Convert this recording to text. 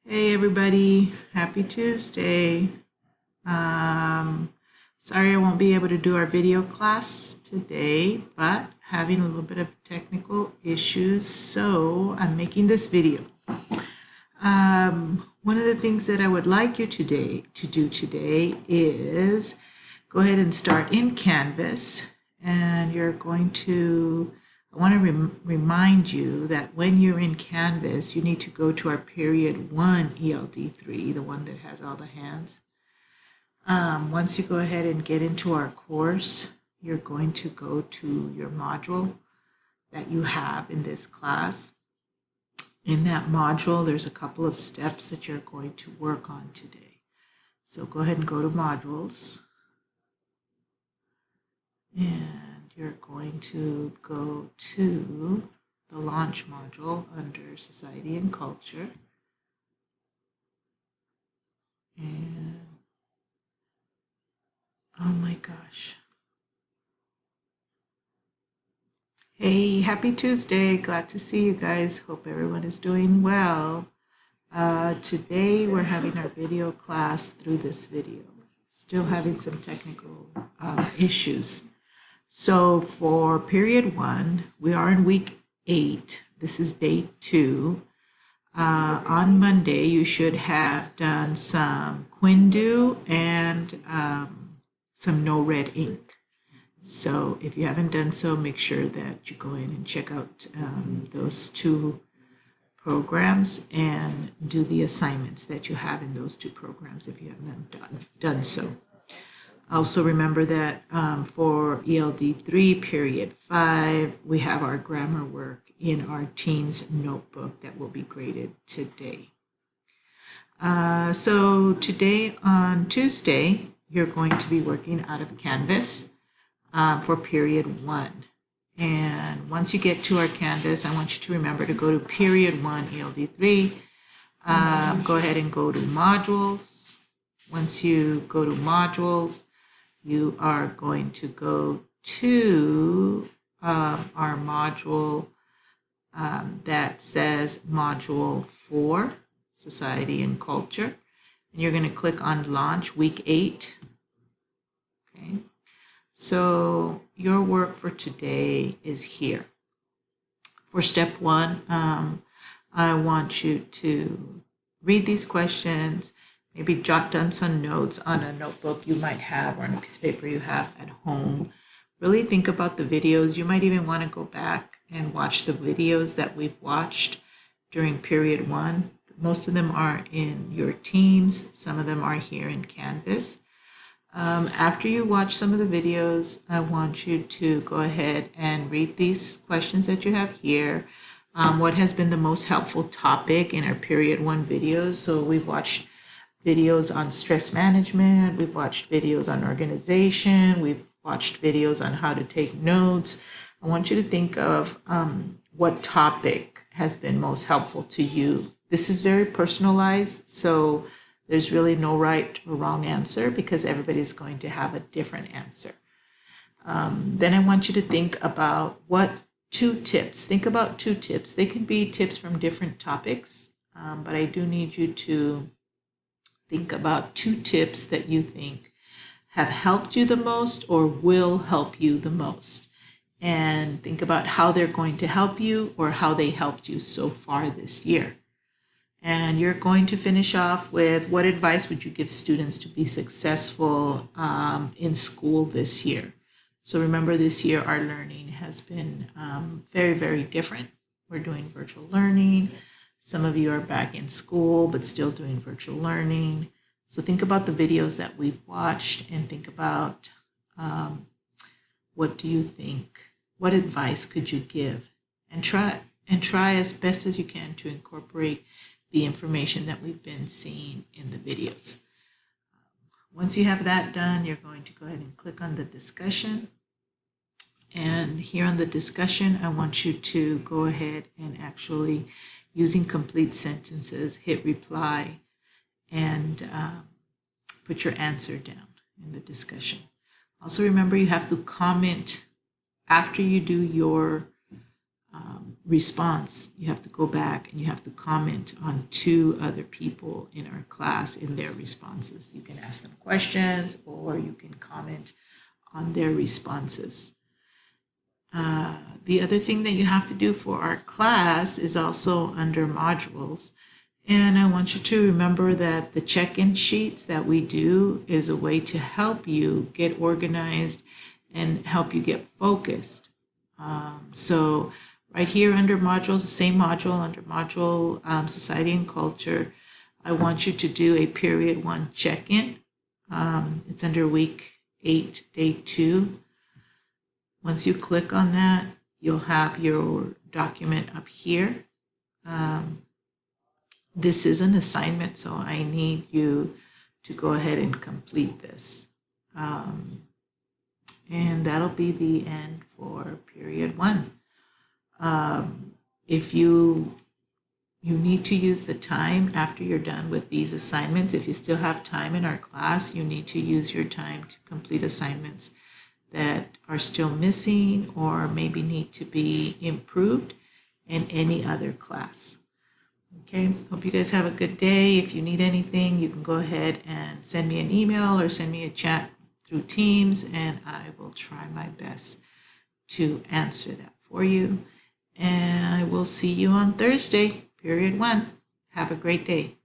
Hey everybody, happy Tuesday. Um, Sorry I won't be able to do our video class today, but having a little bit of technical issues, so I'm making this video. One of the things that I would like you to do today is go ahead and start in Canvas, and you're going to I want to remind you that when you're in Canvas, you need to go to our period 1 ELD 3, the one that has all the hands. Once you go ahead and get into our course, you're going to go to your module that you have in this class. In that module, there's a couple of steps that you're going to work on today. So go ahead and go to modules. And you're going to go to the launch module under society and culture. And oh my gosh. Hey, happy Tuesday. Glad to see you guys. Hope everyone is doing well. Today we're having our video class through this video. Still having some technical issues. So for period 1, we are in week 8. This is day 2. On Monday, you should have done some Quindu and some no red ink. So if you haven't done so, make sure that you go in and check out those 2 programs and do the assignments that you have in those 2 programs if you haven't done so. Also remember that for ELD 3, period 5, we have our grammar work in our team's notebook that will be graded today. So today on Tuesday, you're going to be working out of Canvas for period 1. And once you get to our Canvas, I want you to remember to go to period 1, ELD 3. Go ahead and go to modules. Once you go to modules, you are going to go to our module that says Module 4, Society and Culture. And you're going to click on Launch Week 8. Okay. So your work for today is here. For step 1, I want you to read these questions. Maybe jot down some notes on a notebook you might have or on a piece of paper you have at home. Really think about the videos. You might even want to go back and watch the videos that we've watched during period 1. Most of them are in your teams. Some of them are here in Canvas. After you watch some of the videos, I want you to go ahead and read these questions that you have here. What has been the most helpful topic in our period 1 videos? So we've watched videos on stress management, we've watched videos on organization, we've watched videos on how to take notes. I want you to think of what topic has been most helpful to you. This is very personalized, so there's really no right or wrong answer because everybody's going to have a different answer. Then I want you to think about what 2 tips. Think about 2 tips. They could be tips from different topics, but I do need you to think about 2 tips that you think have helped you the most or will help you the most. And think about how they're going to help you or how they helped you so far this year. And you're going to finish off with what advice would you give students to be successful in school this year? So remember, this year our learning has been very, very different. We're doing virtual learning. Some of you are back in school, but still doing virtual learning. So think about the videos that we've watched and think about what do you think? What advice could you give? And try as best as you can to incorporate the information that we've been seeing in the videos. Once you have that done, you're going to go ahead and click on the discussion. And here on the discussion, I want you to go ahead and actually, using complete sentences, hit reply and put your answer down in the discussion. Also remember, you have to comment after you do your response, you have to go back and you have to comment on 2 other people in our class in their responses. You can ask them questions or you can comment on their responses. The other thing that you have to do for our class is also under modules. And I want you to remember that the check-in sheets that we do is a way to help you get organized and help you get focused. So right here under modules, the same module, under module Society and Culture, I want you to do a period 1 check-in. It's under week 8, day 2. Once you click on that, you'll have your document up here. This is an assignment, so I need you to go ahead and complete this. And that'll be the end for period 1. If you need to use the time after you're done with these assignments, if you still have time in our class, you need to use your time to complete assignments that are still missing or maybe need to be improved in any other class. Okay, hope you guys have a good day. If you need anything, you can go ahead and send me an email or send me a chat through Teams, and I will try my best to answer that for you. And I will see you on Thursday, period 1. Have a great day.